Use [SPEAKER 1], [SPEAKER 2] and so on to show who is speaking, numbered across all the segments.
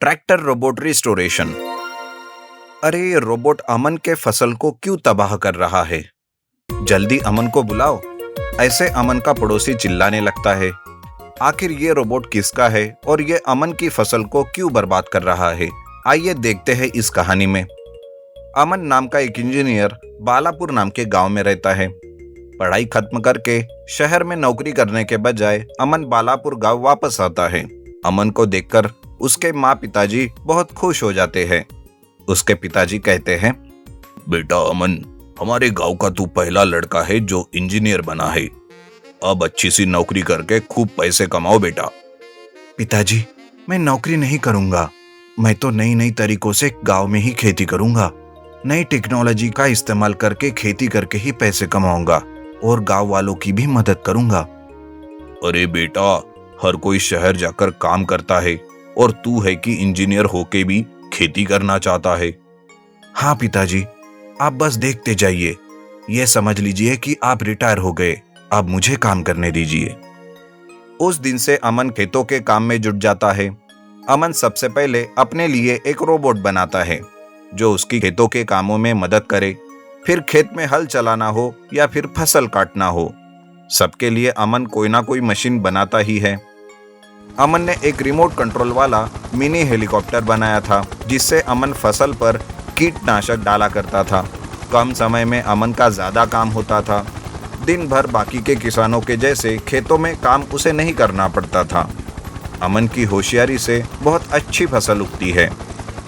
[SPEAKER 1] Tractor robot restoration. अरे ये robot अमन के फसल को क्यों तबाह कर रहा है? जल्दी अमन को बुलाओ। ऐसे अमन का पड़ोसी चिल्लाने लगता है। आखिर ये रोबोट किसका है और ये अमन की फसल को क्यों बर्बाद कर रहा है? आइए देखते हैं इस कहानी में। अमन नाम का एक इंजीनियर बालापुर नाम के गांव में रहता है। पढ़ाई खत्म करके शहर में नौकरी करने के बजाय अमन बालापुर गांव वापस आता है। अमन को देखकर उसके माँ पिताजी बहुत खुश हो जाते हैं। उसके पिताजी कहते हैं, बेटा अमन, हमारे गांव का तू पहला लड़का है जो इंजीनियर बना है। अब अच्छी सी नौकरी करके खूब पैसे कमाओ बेटा। पिताजी, मैं नौकरी नहीं करूंगा। मैं तो नई नई तरीकों से गांव में ही खेती करूंगा। नई टेक्नोलॉजी का इस्तेमाल करके खेती करके ही पैसे कमाऊंगा और गांव वालों की भी मदद करूंगा। अरे बेटा, हर कोई शहर जाकर काम करता है और तू है कि इंजीनियर होके भी खेती करना चाहता है। हाँ पिताजी, आप बस देखते जाइए। यह समझ लीजिए कि आप रिटायर हो गए। अब मुझे काम करने दीजिए। उस दिन से अमन खेतों के काम में जुट जाता है। अमन सबसे पहले अपने लिए एक रोबोट बनाता है जो उसकी खेतों के कामों में मदद करे। फिर खेत में हल चलाना हो या फिर फसल काटना हो, सबके लिए अमन कोई ना कोई मशीन बनाता ही है। अमन ने एक रिमोट कंट्रोल वाला मिनी हेलीकॉप्टर बनाया था जिससे अमन फसल पर कीटनाशक डाला करता था। कम समय में अमन का ज़्यादा काम होता था। दिन भर बाकी के किसानों के जैसे खेतों में काम उसे नहीं करना पड़ता था। अमन की होशियारी से बहुत अच्छी फसल उगती है।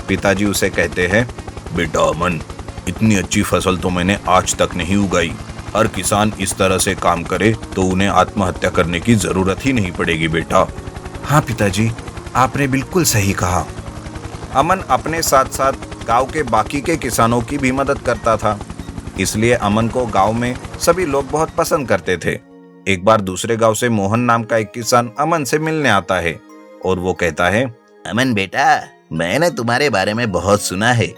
[SPEAKER 1] पिताजी उसे कहते हैं, बेटा अमन, इतनी अच्छी फसल तो मैंने आज तक नहीं उगाई। हर किसान इस तरह से काम करे तो उन्हें आत्महत्या करने की जरूरत ही नहीं पड़ेगी बेटा। हाँ पिताजी, आपने बिल्कुल सही कहा। अमन अपने साथ साथ गांव के बाकी के किसानों की भी मदद करता था। इसलिए अमन को गांव में सभी लोग बहुत पसंद करते थे। एक बार दूसरे गांव से मोहन नाम का एक किसान अमन से मिलने आता है और वो कहता है,
[SPEAKER 2] अमन बेटा, मैंने तुम्हारे बारे में बहुत सुना है।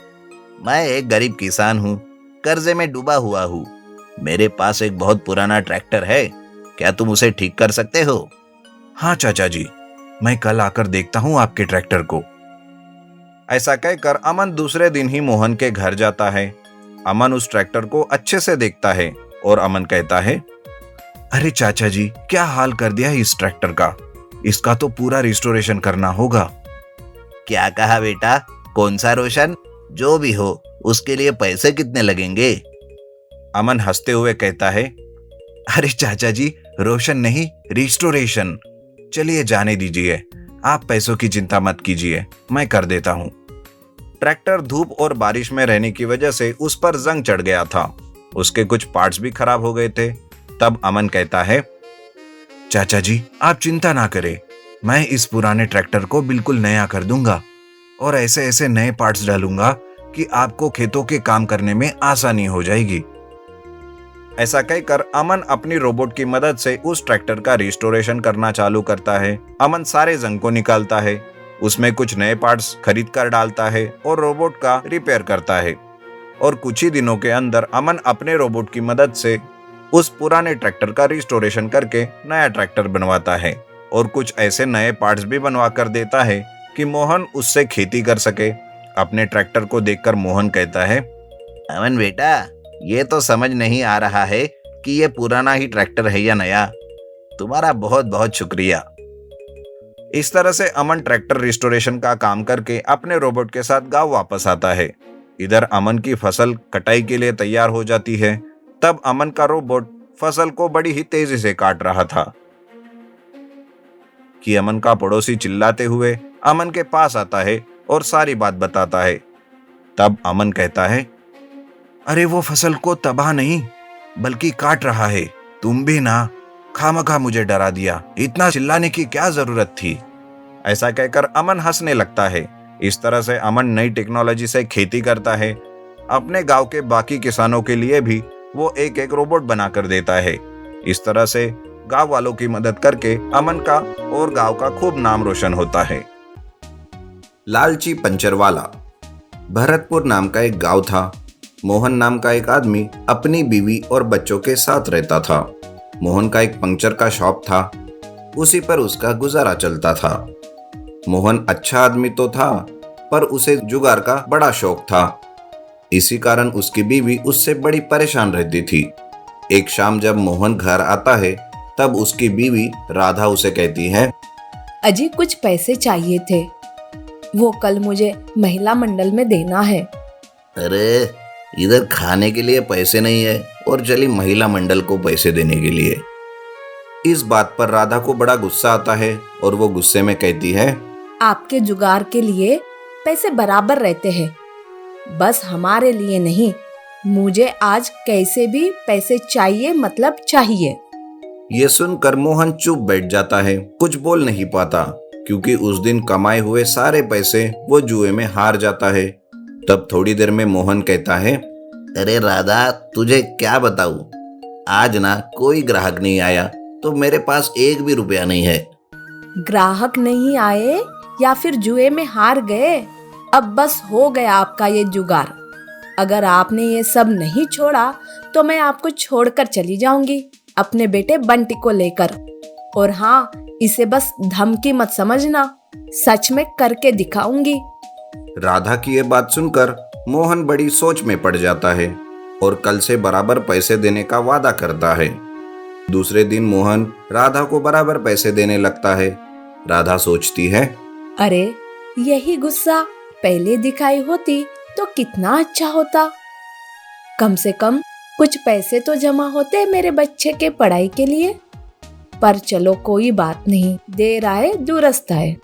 [SPEAKER 2] मैं एक गरीब किसान हूँ, कर्जे में डूबा हुआ हूँ। मेरे पास एक बहुत पुराना ट्रैक्टर है, क्या तुम उसे ठीक कर सकते हो?
[SPEAKER 1] हाँ चाचा जी, मैं कल आकर देखता हूँ आपके ट्रैक्टर को। ऐसा कहकर अमन दूसरे दिन ही मोहन के घर जाता है। अमन उस ट्रैक्टर को अच्छे से देखता है और अमन कहता है, अरे चाचा जी, क्या हाल कर दिया है इस ट्रैक्टर का। इसका तो पूरा रिस्टोरेशन करना होगा।
[SPEAKER 2] क्या कहा बेटा? कौन सा रोशन? जो भी हो, उसके लिए पैसे कितने लगेंगे?
[SPEAKER 1] अमन हंसते हुए कहता है, अरे चाचा जी, रोशन नहीं, रिस्टोरेशन। चलिए जाने दीजिए, आप पैसों की चिंता मत कीजिए, मैं कर देता हूँ। ट्रैक्टर धूप और बारिश में रहने की वजह से उस पर जंग चढ़ गया था। उसके कुछ पार्ट्स भी खराब हो गए थे। तब अमन कहता है, चाचा जी, आप चिंता ना करें, मैं इस पुराने ट्रैक्टर को बिल्कुल नया कर दूंगा और ऐसे ऐसे नए पार्ट्स डालूंगा कि आपको खेतों के काम करने में आसानी हो जाएगी। ऐसा कहकर अमन अपनी रोबोट की मदद से उस ट्रैक्टर का रिस्टोरेशन करना चालू करता है। अमन सारे जंग को निकालता है, उसमें कुछ नए पार्ट्स खरीद कर डालता है और रोबोट का रिपेयर करता है। और कुछ ही दिनों के अंदर अमन अपने रोबोट की मदद से उस पुराने ट्रैक्टर का रिस्टोरेशन करके नया ट्रैक्टर बनवाता है और कुछ ऐसे नए पार्ट्स भी बनवा कर देता है कि मोहन उससे खेती कर सके। अपने ट्रैक्टर को देखकर मोहन कहता है,
[SPEAKER 2] अमन बेटा, ये तो समझ नहीं आ रहा है कि ये पुराना ही ट्रैक्टर है या नया। तुम्हारा बहुत बहुत शुक्रिया।
[SPEAKER 1] इस तरह से अमन ट्रैक्टर रिस्टोरेशन का काम करके अपने रोबोट के साथ गांव वापस आता है। इधर अमन की फसल कटाई के लिए तैयार हो जाती है। तब अमन का रोबोट फसल को बड़ी ही तेजी से काट रहा था कि अमन का पड़ोसी चिल्लाते हुए अमन के पास आता है और सारी बात बताता है। तब अमन कहता है, अरे वो फसल को तबाह नहीं बल्कि काट रहा है। तुम भी ना खामखा मुझे डरा दिया, इतना चिल्लाने की क्या जरूरत थी। ऐसा कहकर अमन हंसने लगता है। इस तरह से अमन नई टेक्नोलॉजी से खेती करता है। अपने गांव के बाकी किसानों के लिए भी वो एक एक रोबोट बनाकर देता है। इस तरह से गांव वालों की मदद करके अमन का और गांव का खूब नाम रोशन होता है। लालची पंचर वाला। भरतपुर नाम का एक गांव था। मोहन नाम का एक आदमी अपनी बीवी और बच्चों के साथ रहता था। मोहन का एक पंक्चर का शॉप था, उसी पर उसका गुजारा चलता था। मोहन अच्छा आदमी तो था, पर उसे जुगार का बड़ा शौक था। इसी कारण उसकी बीवी उससे बड़ी परेशान रहती थी। एक शाम जब मोहन घर आता है, तब उसकी बीवी राधा उसे कहती है,
[SPEAKER 3] अजी कुछ पैसे चाहिए थे, वो कल मुझे महिला मंडल में देना है।
[SPEAKER 2] अरे इधर खाने के लिए पैसे नहीं है और चली महिला मंडल को पैसे देने के लिए।
[SPEAKER 1] इस बात पर राधा को बड़ा गुस्सा आता है और वो गुस्से में कहती है,
[SPEAKER 3] आपके जुगार के लिए पैसे बराबर रहते हैं, बस हमारे लिए नहीं। मुझे आज कैसे भी पैसे चाहिए, मतलब चाहिए।
[SPEAKER 1] ये सुनकर मोहन चुप बैठ जाता है, कुछ बोल नहीं पाता, क्योंकि उस दिन कमाए हुए सारे पैसे वो जुए में हार जाता है। तब थोड़ी देर में मोहन कहता है,
[SPEAKER 2] अरे राधा, तुझे क्या बताऊं, आज ना कोई ग्राहक नहीं आया, तो मेरे पास एक भी रुपया नहीं है।
[SPEAKER 3] ग्राहक नहीं आए या फिर जुए में हार गए? अब बस हो गया आपका ये जुगार। अगर आपने ये सब नहीं छोड़ा तो मैं आपको छोड़कर चली जाऊंगी अपने बेटे बंटी को लेकर। और हाँ, इसे बस धमकी मत समझना, सच में करके दिखाऊंगी।
[SPEAKER 1] राधा की ये बात सुनकर मोहन बड़ी सोच में पड़ जाता है और कल से बराबर पैसे देने का वादा करता है। दूसरे दिन मोहन राधा को बराबर पैसे देने लगता है। राधा सोचती है,
[SPEAKER 3] अरे यही गुस्सा पहले दिखाई होती तो कितना अच्छा होता। कम से कम कुछ पैसे तो जमा होते मेरे बच्चे के पढ़ाई के लिए। पर चलो कोई बात नहीं, देर आए दुरुस्त आए।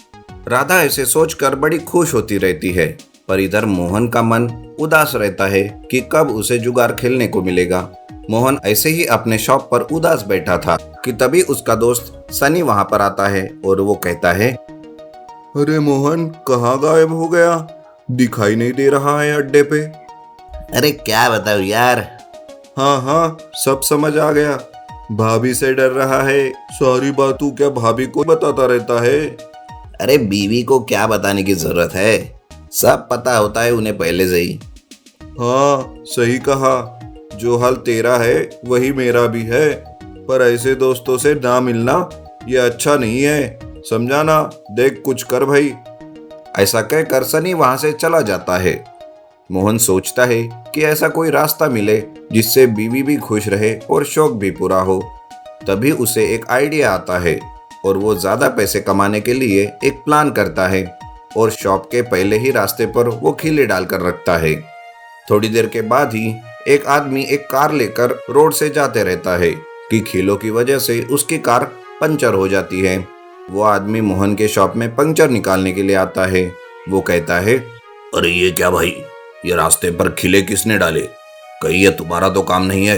[SPEAKER 1] राधा ऐसे सोचकर बड़ी खुश होती रहती है, पर इधर मोहन का मन उदास रहता है कि कब उसे जुगार खेलने को मिलेगा। मोहन ऐसे ही अपने शॉप पर उदास बैठा था कि तभी उसका दोस्त सनी वहां पर आता है और वो कहता है, अरे मोहन, कहाँ गायब हो गया? दिखाई नहीं दे रहा है अड्डे पे।
[SPEAKER 2] अरे क्या बताऊं यार।
[SPEAKER 1] हाँ हाँ, सब समझ आ गया। भाभी से डर रहा है। सारी बात तू क्या भाभी को बताता रहता है?
[SPEAKER 2] अरे बीवी को क्या बताने की जरूरत है, सब पता होता है उन्हें पहले से ही।
[SPEAKER 1] हाँ, सही कहा। जो हाल तेरा है वही मेरा भी है, पर ऐसे दोस्तों से ना मिलना ये अच्छा नहीं है, समझा ना? देख कुछ कर भाई। ऐसा कहकर सनी वहां से चला जाता है। मोहन सोचता है कि ऐसा कोई रास्ता मिले जिससे बीवी भी खुश रहे और शौक भी पूरा हो। तभी उसे एक आइडिया आता है और वो ज्यादा पैसे कमाने के लिए एक प्लान करता है और शॉप के पहले ही रास्ते पर वो खीले डालकर रखता है। थोड़ी देर के बाद ही एक आदमी एक कार लेकर रोड से जाते रहता है कि खीलों की वजह से उसकी कार पंचर हो जाती है। वो आदमी मोहन के शॉप में पंचर निकालने के लिए आता है। वो कहता है,
[SPEAKER 2] अरे ये क्या भाई, ये रास्ते पर खिले किसने डाले? कहीं ये तुम्हारा तो काम नहीं है?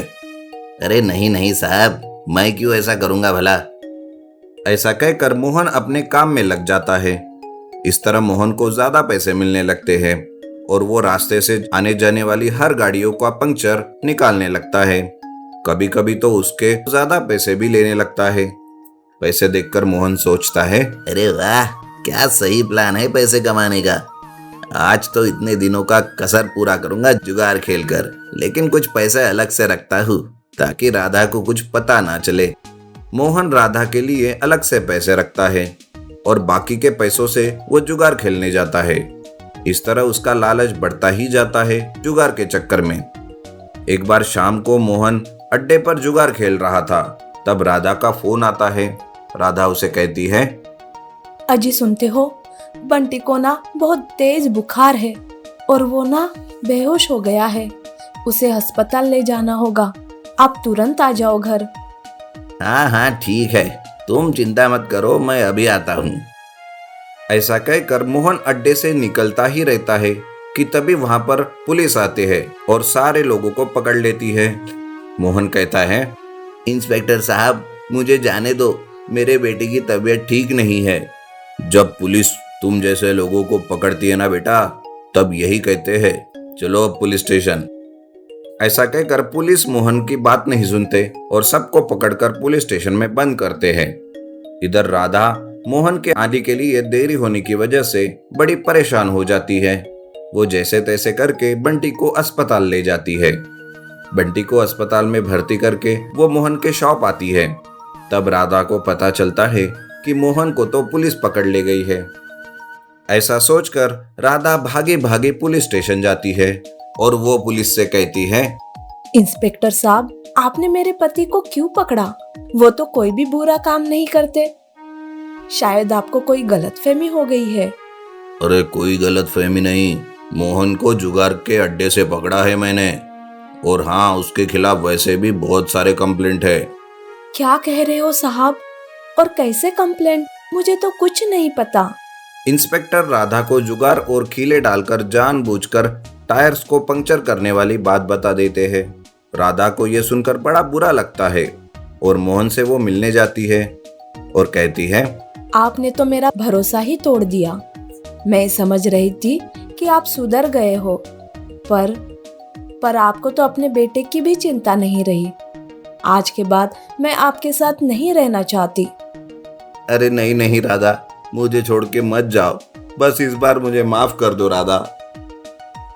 [SPEAKER 2] अरे नहीं नहीं साहब, मैं क्यों ऐसा करूंगा भला।
[SPEAKER 1] ऐसा कहकर मोहन अपने काम में लग जाता है। इस तरह मोहन को ज्यादा पैसे मिलने लगते हैं और वो रास्ते से आने जाने वाली हर गाड़ियों का पंक्चर निकालने लगता है। कभी कभी तो उसके ज्यादा पैसे भी लेने लगता है। पैसे देखकर मोहन सोचता है,
[SPEAKER 2] अरे वाह, क्या सही प्लान है पैसे कमाने का। आज तो इतने दिनों का कसर पूरा करूंगा जुगाड़ खेलकर, लेकिन कुछ पैसे अलग से रखता हूँ ताकि राधा को कुछ पता ना चले।
[SPEAKER 1] मोहन राधा के लिए अलग से पैसे रखता है और बाकी के पैसों से वो जुगाड़ खेलने जाता है। इस तरह उसका लालच बढ़ता ही जाता है जुगाड़ के चक्कर में। एक बार शाम को मोहन अड्डे पर जुगाड़ खेल रहा था, तब राधा का फोन आता है। राधा उसे कहती है,
[SPEAKER 3] अजी सुनते हो, बंटी को ना बहुत तेज बुखार है और वो ना बेहोश हो गया है। उसे अस्पताल ले जाना होगा, आप तुरंत आ जाओ घर।
[SPEAKER 2] हाँ हाँ ठीक है, तुम चिंता मत करो, मैं अभी आता हूँ।
[SPEAKER 1] ऐसा कहकर मोहन अड्डे से निकलता ही रहता है कि तभी वहां पर पुलिस आती है और सारे लोगों को पकड़ लेती है। मोहन कहता है,
[SPEAKER 2] इंस्पेक्टर साहब, मुझे जाने दो, मेरे बेटे की तबीयत ठीक नहीं है।
[SPEAKER 1] जब पुलिस तुम जैसे लोगों को पकड़ती है ना बेटा, तब यही कहते हैं, चलो अब पुलिस स्टेशन। ऐसा कहकर पुलिस मोहन की बात नहीं सुनते और सबको पकड़कर पुलिस स्टेशन में बंद करते हैं। इधर राधा मोहन के आने के लिए देरी होने की वजह से बड़ी परेशान हो जाती है। वो जैसे तैसे करके बंटी को अस्पताल ले जाती है। बंटी को अस्पताल में भर्ती करके वो मोहन के शॉप आती है। तब राधा को पता चलता है कि मोहन को तो पुलिस पकड़ ले गई है। ऐसा सोचकर राधा भागे भागे पुलिस स्टेशन जाती है और वो पुलिस से कहती है,
[SPEAKER 3] इंस्पेक्टर साहब, आपने मेरे पति को क्यों पकड़ा? वो तो कोई भी बुरा काम नहीं करते। शायद आपको कोई गलतफहमी हो गई है।
[SPEAKER 2] अरे कोई गलतफहमी नहीं, मोहन को जुगार के अड्डे से पकड़ा है मैंने। और हाँ, उसके खिलाफ वैसे भी बहुत सारे कंप्लेंट है।
[SPEAKER 3] क्या कह रहे हो साहब? और कैसे कंप्लेंट? मुझे तो कुछ नहीं पता।
[SPEAKER 1] इंस्पेक्टर राधा को जुगार और खीले डालकर जानबूझकर टायर्स को पंक्चर करने वाली बात बता देते हैं। राधा को यह सुनकर बड़ा बुरा लगता है और मोहन से वो मिलने जाती है और कहती है,
[SPEAKER 3] आपने तो मेरा भरोसा ही तोड़ दिया। मैं समझ रही थी कि आप सुधर गए हो, पर आपको तो अपने बेटे की भी चिंता नहीं रही। आज के बाद मैं आपके साथ नहीं रहना चाहती।
[SPEAKER 1] अरे नहीं नहीं राधा, मुझे छोड़ के मत जाओ, बस इस बार मुझे माफ कर दो राधा।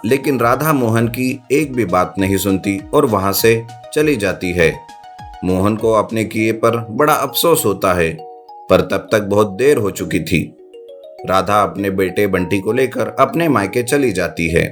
[SPEAKER 1] लेकिन राधा मोहन की एक भी बात नहीं सुनती और वहां से चली जाती है। मोहन को अपने किए पर बड़ा अफसोस होता है, पर तब तक बहुत देर हो चुकी थी। राधा अपने बेटे बंटी को लेकर अपने मायके चली जाती है।